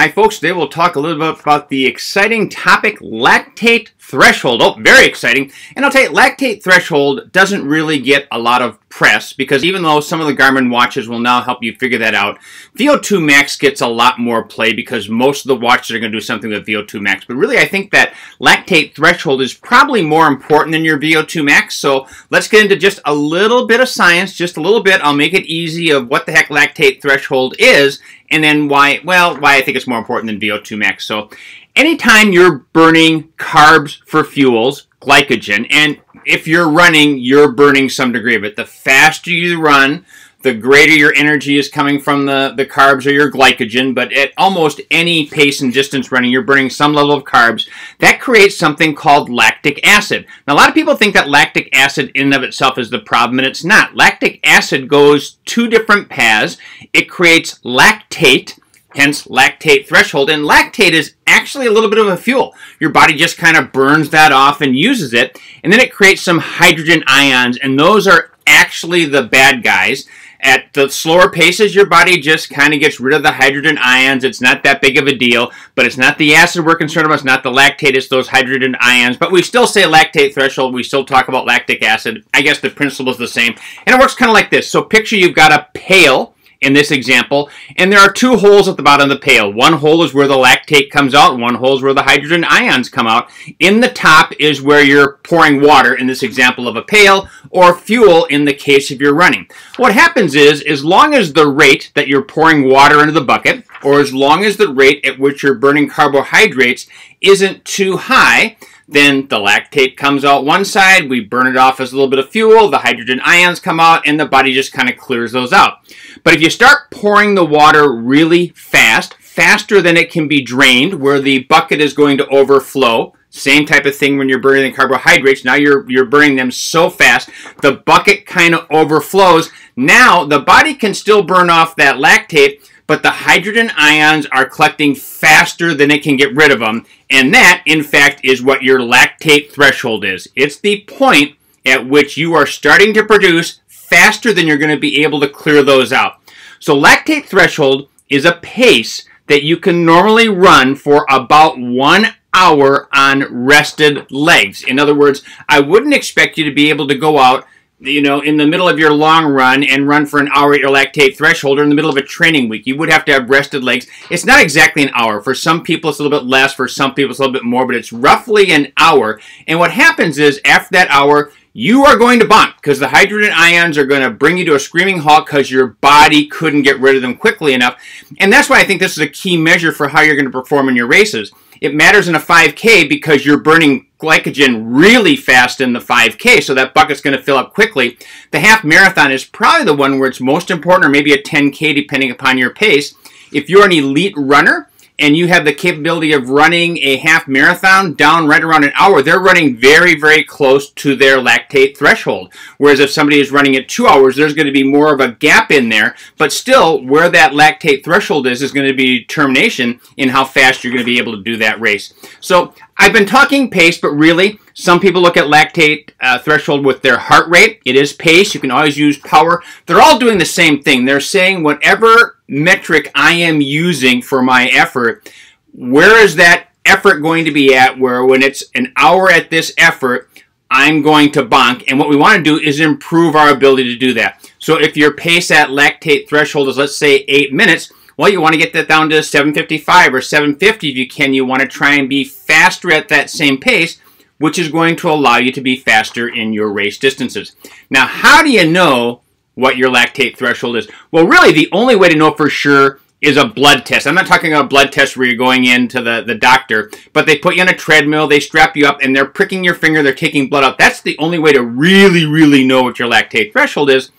Hi folks, today we'll talk a little bit about the exciting topic, lactate threshold. Oh, very exciting. And I'll tell you, lactate threshold doesn't really get a lot of press because even though some of the Garmin watches will now help you figure that out, VO2 max gets a lot more play because most of the watches are going to do something with VO2 max. But really, I think that lactate threshold is probably more important than your VO2 max. So let's get into just a little bit of science, just a little bit. I'll make it easy of what the heck lactate threshold is and then why I think it's more important than VO2 max. So anytime you're burning carbs for fuels, glycogen, and if you're running, you're burning some degree of it. The faster you run, the greater your energy is coming from the carbs or your glycogen, but at almost any pace and distance running, you're burning some level of carbs. That creates something called lactic acid. Now, a lot of people think that lactic acid in and of itself is the problem, and it's not. Lactic acid goes two different paths. It creates lactate, hence lactate threshold, and lactate is actually a little bit of a fuel. Your body just kind of burns that off and uses it, and then it creates some hydrogen ions, and those are actually the bad guys. At the slower paces, your body just kind of gets rid of the hydrogen ions. It's not that big of a deal, but it's not the acid we're concerned about. It's not the lactate, it's those hydrogen ions. But we still say lactate threshold. We still talk about lactic acid. I guess the principle is the same. And it works kind of like this. So picture you've got a pail in this example, and there are two holes at the bottom of the pail. One hole is where the lactate comes out, one hole is where the hydrogen ions come out. In the top is where you're pouring water, in this example of a pail, or fuel in the case of your running. What happens is, as long as the rate that you're pouring water into the bucket, or as long as the rate at which you're burning carbohydrates isn't too high, then the lactate comes out one side, we burn it off as a little bit of fuel, the hydrogen ions come out, and the body just kind of clears those out. But if you start pouring the water really fast, faster than it can be drained, where the bucket is going to overflow, same type of thing when you're burning the carbohydrates, now you're burning them so fast, the bucket kind of overflows. Now the body can still burn off that lactate, but the hydrogen ions are collecting faster than it can get rid of them. And that, in fact, is what your lactate threshold is. It's the point at which you are starting to produce faster than you're going to be able to clear those out. So lactate threshold is a pace that you can normally run for about 1 hour on rested legs. In other words, I wouldn't expect you to be able to go out in the middle of your long run and run for an hour at your lactate threshold, or in the middle of a training week. You would have to have rested legs. It's not exactly an hour. For some people, it's a little bit less. For some people, it's a little bit more, but it's roughly an hour. And what happens is, after that hour, you are going to bonk because the hydrogen ions are going to bring you to a screaming halt because your body couldn't get rid of them quickly enough. And that's why I think this is a key measure for how you're going to perform in your races. It matters in a 5K because you're burning glycogen really fast in the 5K, so that bucket's going to fill up quickly. The half marathon is probably the one where it's most important, or maybe a 10K depending upon your pace. If you're an elite runner and you have the capability of running a half marathon down right around an hour, they're running very, very close to their lactate threshold. Whereas if somebody is running at 2 hours, there's going to be more of a gap in there. But still, where that lactate threshold is going to be determination in how fast you're going to be able to do that race. So I've been talking pace, but really, some people look at lactate threshold with their heart rate. It is pace. You can always use power. They're all doing the same thing. They're saying whatever metric I am using for my effort, where is that effort going to be at, where when it's an hour at this effort, I'm going to bonk. And what we want to do is improve our ability to do that. So if your pace at lactate threshold is, let's say, 8 minutes, well, you want to get that down to 7:55 or 7:50 if you can. You want to try and be faster at that same pace, which is going to allow you to be faster in your race distances. Now, how do you know what your lactate threshold is? Well, really, the only way to know for sure is a blood test. I'm not talking about a blood test where you're going into the doctor, but they put you on a treadmill, they strap you up, and they're pricking your finger, they're taking blood out. That's the only way to really, really know what your lactate threshold is.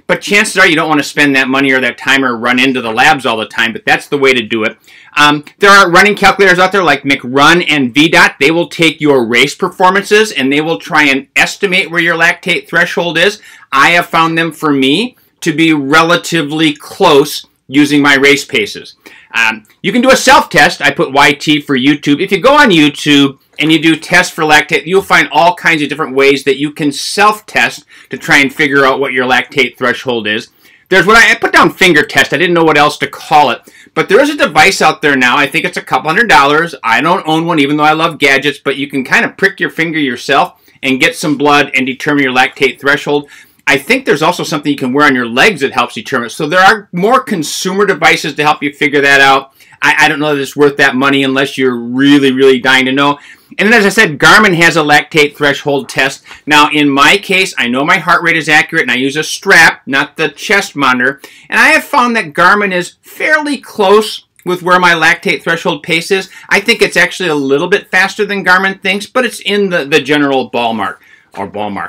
But chances are you don't want to spend that money or that time or run into the labs all the time, but that's the way to do it. There are running calculators out there like McRun and VDOT. They will take your race performances and they will try and estimate where your lactate threshold is. I have found them, for me, to be relatively close using my race paces. You can do a self-test. I put YT for YouTube. If you go on YouTube and you do tests for lactate, you'll find all kinds of different ways that you can self-test to try and figure out what your lactate threshold is. There's what I put down finger test. I didn't know what else to call it. But there is a device out there now. I think it's a couple $100. I don't own one, even though I love gadgets, but you can kind of prick your finger yourself and get some blood and determine your lactate threshold. I think there's also something you can wear on your legs that helps determine it. So there are more consumer devices to help you figure that out. I don't know that it's worth that money unless you're really, really dying to know. And then, as I said, Garmin has a lactate threshold test. Now, in my case, I know my heart rate is accurate, and I use a strap, not the chest monitor. And I have found that Garmin is fairly close with where my lactate threshold pace is. I think it's actually a little bit faster than Garmin thinks, but it's in the general ballpark,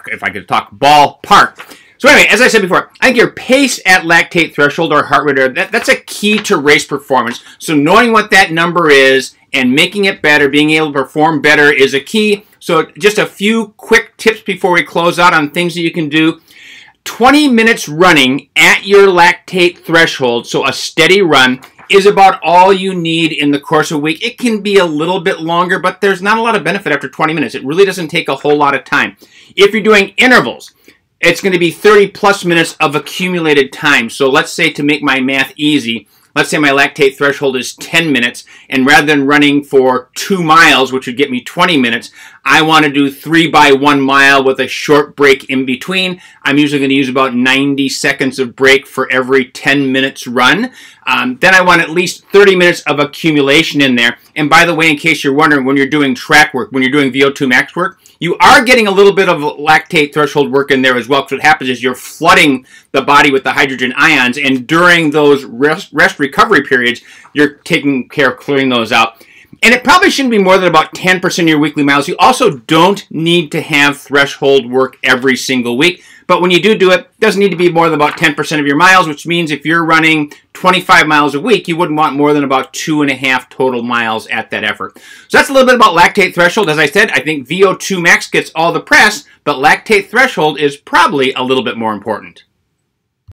if I could talk ballpark. So anyway, as I said before, I think your pace at lactate threshold or heart rate, that's a key to race performance. So knowing what that number is and making it better, being able to perform better is a key. So just a few quick tips before we close out on things that you can do. 20 minutes running at your lactate threshold, so a steady run, is about all you need in the course of a week. It can be a little bit longer, but there's not a lot of benefit after 20 minutes. It really doesn't take a whole lot of time. If you're doing intervals, it's going to be 30 plus minutes of accumulated time. So let's say, to make my math easy, let's say my lactate threshold is 10 minutes, and rather than running for 2 miles, which would get me 20 minutes, I want to do 3 by 1 mile with a short break in between. I'm usually going to use about 90 seconds of break for every 10 minutes run. Then I want at least 30 minutes of accumulation in there. And by the way, in case you're wondering, when you're doing track work, when you're doing VO2 max work, you are getting a little bit of lactate threshold work in there as well, because what happens is you're flooding the body with the hydrogen ions, and during those rest recovery periods, you're taking care of clearing those out. And it probably shouldn't be more than about 10% of your weekly miles. You also don't need to have threshold work every single week. But when you do it, it doesn't need to be more than about 10% of your miles, which means if you're running 25 miles a week, you wouldn't want more than about 2.5 total miles at that effort. So that's a little bit about lactate threshold. As I said, I think VO2 max gets all the press, but lactate threshold is probably a little bit more important.